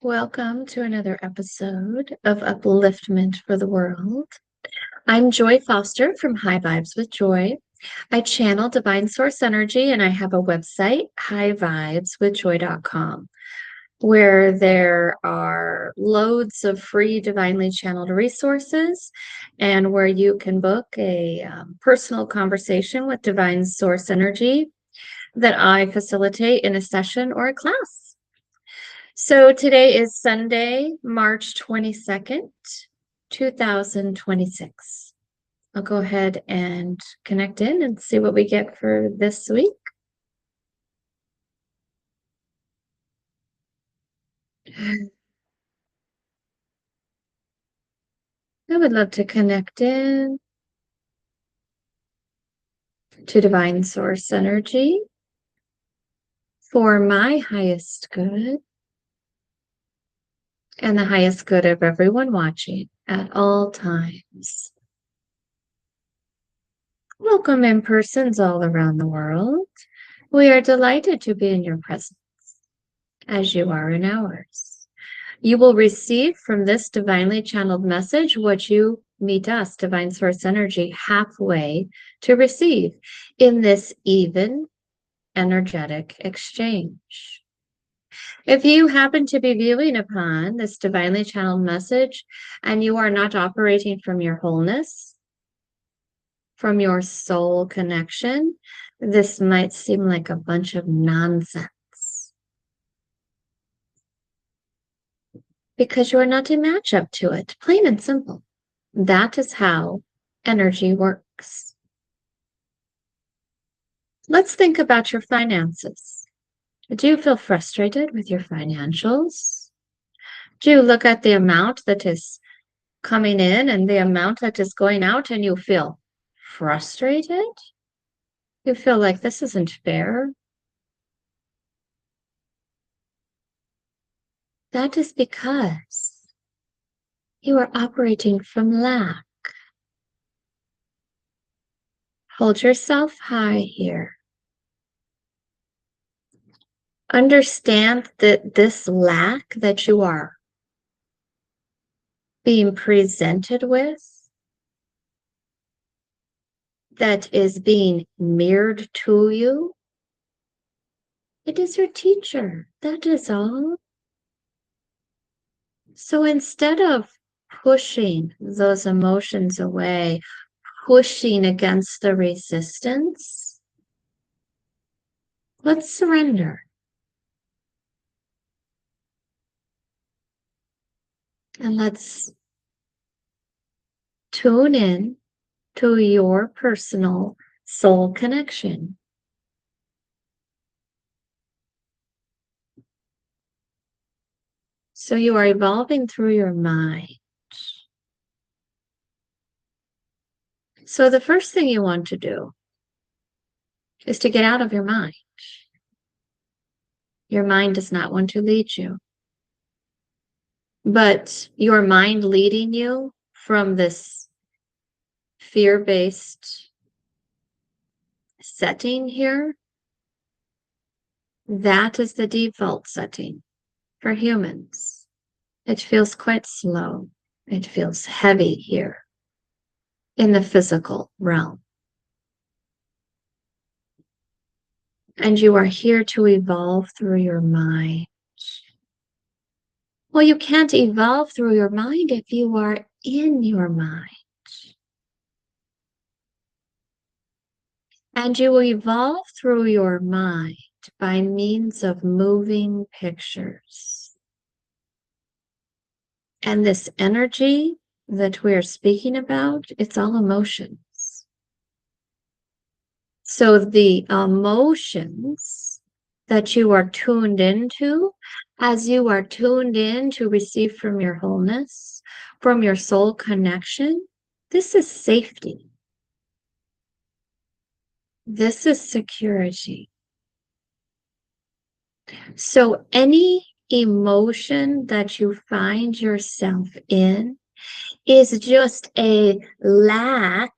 Welcome to another episode of Upliftment for the World. I'm Joy Foster from High Vibes with Joy. I channel Divine Source Energy and I have a website, highvibeswithjoy.com, where there are loads of free divinely channeled resources and where you can book a personal conversation with Divine Source Energy that I facilitate in a session or a class. So today is Sunday, March 22nd, 2026. I'll go ahead and connect in and see what we get for this week. I would love to connect in to Divine Source Energy for my highest good and the highest good of everyone watching at all times. Welcome in persons all around the world. We are delighted to be in your presence as you are in ours. You will receive from this divinely channeled message what you meet us, Divine Source Energy, halfway to receive in this even energetic exchange. If you happen to be viewing upon this divinely channeled message and you are not operating from your wholeness, from your soul connection, this might seem like a bunch of nonsense. Because you are not a match up to it, plain and simple. That is how energy works. Let's think about your finances. Do you feel frustrated with your financials? Do you look at the amount that is coming in and the amount that is going out and you feel frustrated? You feel like this isn't fair? That is because you are operating from lack. Hold yourself high here. Understand that this lack that you are being presented with, that is being mirrored to you, it is your teacher. That is all. So instead of pushing those emotions away, pushing against the resistance, let's surrender. And let's tune in to your personal soul connection. So you are evolving through your mind. So the first thing you want to do is to get out of your mind. Your mind does not want to lead you. But your mind leading you from this fear-based setting here, that is the default setting for humans. It feels quite slow. It feels heavy here in the physical realm. And you are here to evolve through your mind. Well, you can't evolve through your mind if you are in your mind. And you will evolve through your mind by means of moving pictures. And this energy that we are speaking about, it's all emotions. So the emotions that you are tuned into, as you are tuned in to receive from your wholeness, from your soul connection, this is safety. This is security. So any emotion that you find yourself in is just a lack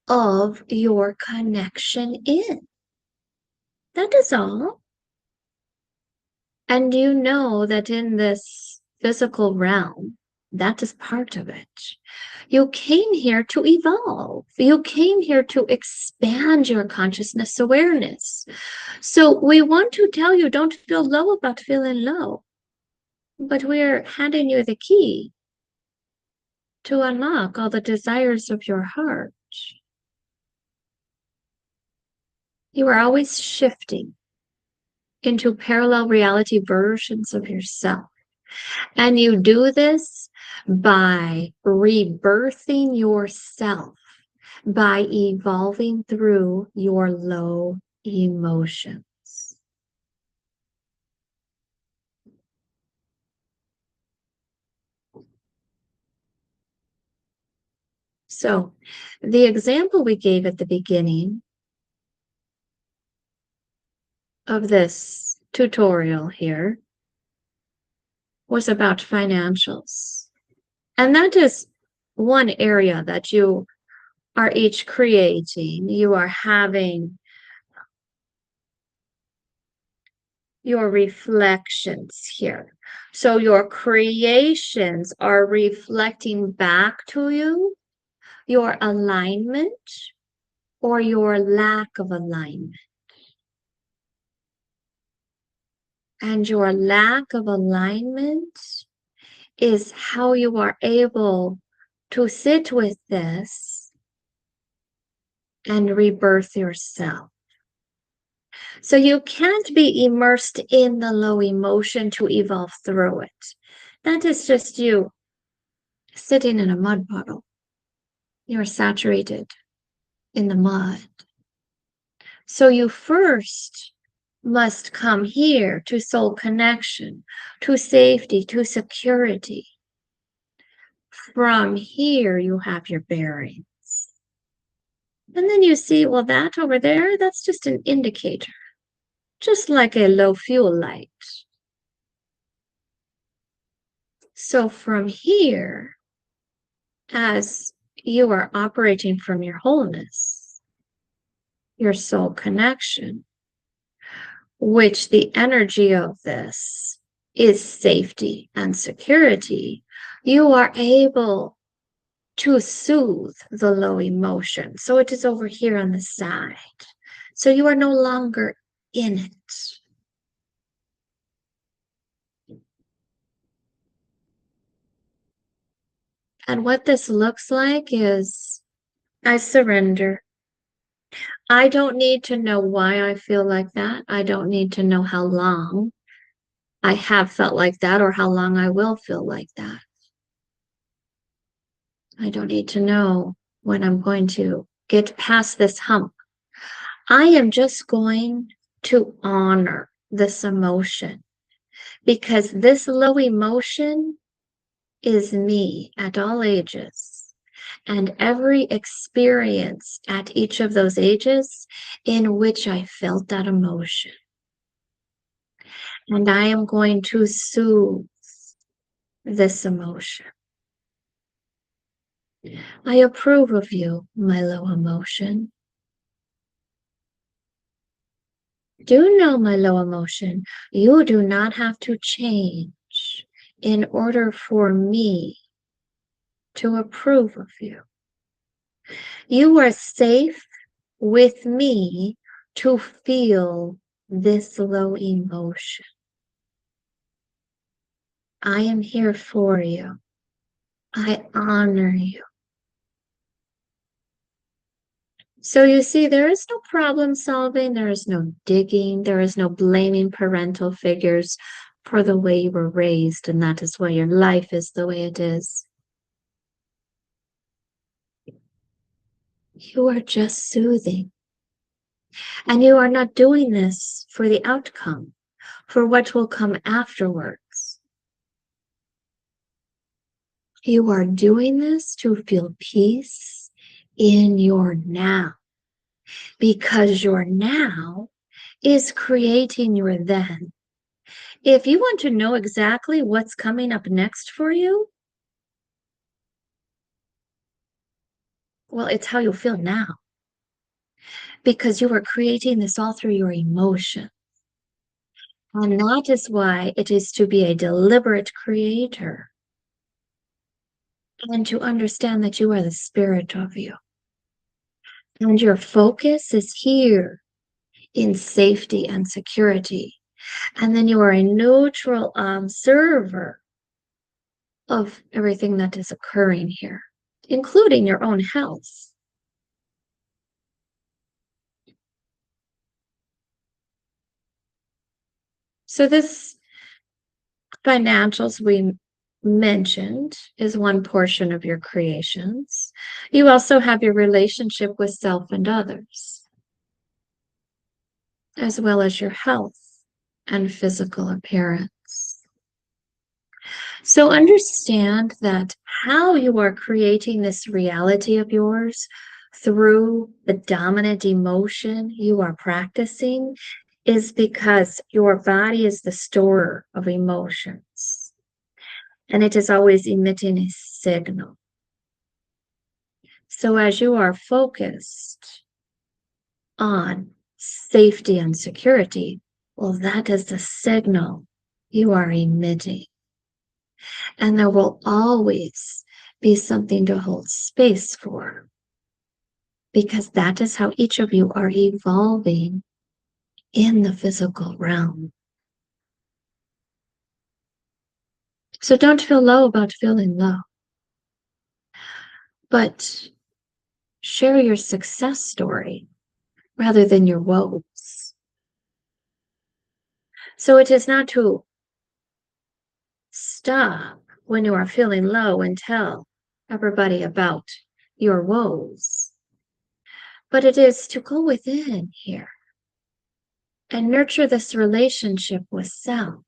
of your connection in. That is all. And you know that in this physical realm, that is part of it. You came here to evolve. You came here to expand your consciousness awareness. So we want to tell you don't feel low about feeling low, but we're handing you the key to unlock all the desires of your heart. You are always shifting into parallel reality versions of yourself. And you do this by rebirthing yourself, by evolving through your low emotions. So, the example we gave at the beginning of this tutorial here was about financials. And that is one area that you are each creating. You are having your reflections here. So your creations are reflecting back to you your alignment or your lack of alignment. And your lack of alignment is how you are able to sit with this and rebirth yourself. So you can't be immersed in the low emotion to evolve through it. That is just you sitting in a mud puddle. You're saturated in the mud. So you first must come here to soul connection, to safety, to security. From here, you have your bearings. And then you see, well, that over there, that's just an indicator, just like a low fuel light. So from here, as you are operating from your wholeness, your soul connection, which the energy of this is safety and security, you are able to soothe the low emotion. So it is over here on the side. So you are no longer in it. And what this looks like is I surrender. I don't need to know why I feel like that. I don't need to know how long I have felt like that or how long I will feel like that. I don't need to know when I'm going to get past this hump. I am just going to honor this emotion because this low emotion is me at all ages and every experience at each of those ages in which I felt that emotion. And I am going to soothe this emotion. I approve of you, my low emotion. Do know, my low emotion, you do not have to change in order for me to approve of you. You are safe with me to feel this low emotion. I am here for you. I honor you. So you see, there is no problem solving, there is no digging, there is no blaming parental figures for the way you were raised, and that is why your life is the way it is. You are just soothing. And you are not doing this for the outcome, for what will come afterwards. You are doing this to feel peace in your now, because your now is creating your then. If you want to know exactly what's coming up next for you, well, it's how you feel now, because you are creating this all through your emotion. And that is why it is to be a deliberate creator and to understand that you are the spirit of you. And your focus is here in safety and security. And then you are a neutral observer of everything that is occurring here, including your own health. So this financials we mentioned is one portion of your creations. You also have your relationship with self and others, as well as your health and physical appearance. So understand that how you are creating this reality of yours through the dominant emotion you are practicing is because your body is the storer of emotions, and it is always emitting a signal. So as you are focused on safety and security, well, that is the signal you are emitting. And there will always be something to hold space for, because that is how each of you are evolving in the physical realm. So don't feel low about feeling low, but share your success story rather than your woes. So it is not to stop when you are feeling low and tell everybody about your woes, but it is to go within here and nurture this relationship with self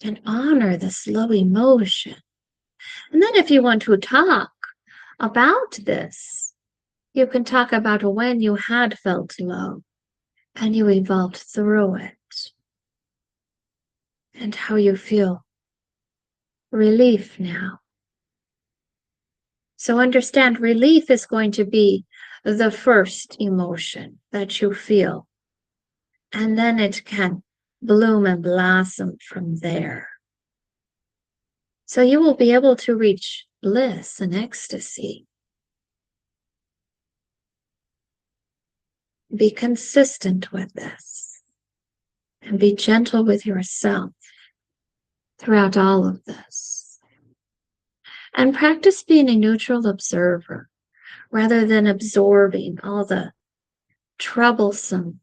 and honor this low emotion. And then if you want to talk about this, you can talk about when you had felt low and you evolved through it and how you feel relief now. So understand, relief is going to be the first emotion that you feel, and then it can bloom and blossom from there. So you will be able to reach bliss and ecstasy. Be consistent with this and be gentle with yourself throughout all of this. And practice being a neutral observer rather than absorbing all the troublesome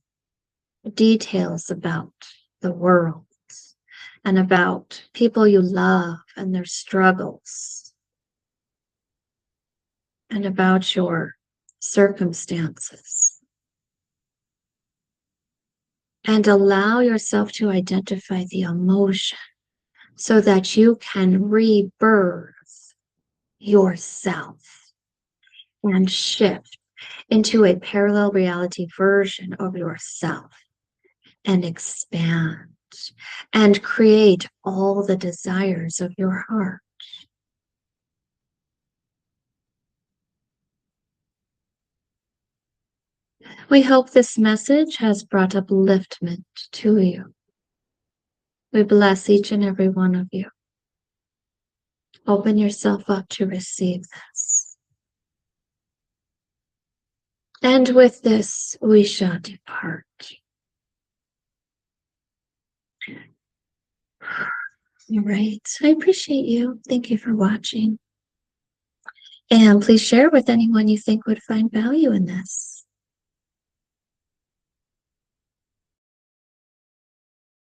details about the world and about people you love and their struggles and about your circumstances. And allow yourself to identify the emotion so that you can rebirth yourself and shift into a parallel reality version of yourself and expand and create all the desires of your heart. We hope this message has brought upliftment to you. We bless each and every one of you. Open yourself up to receive this. And with this, we shall depart. All right. I appreciate you. Thank you for watching. And please share with anyone you think would find value in this.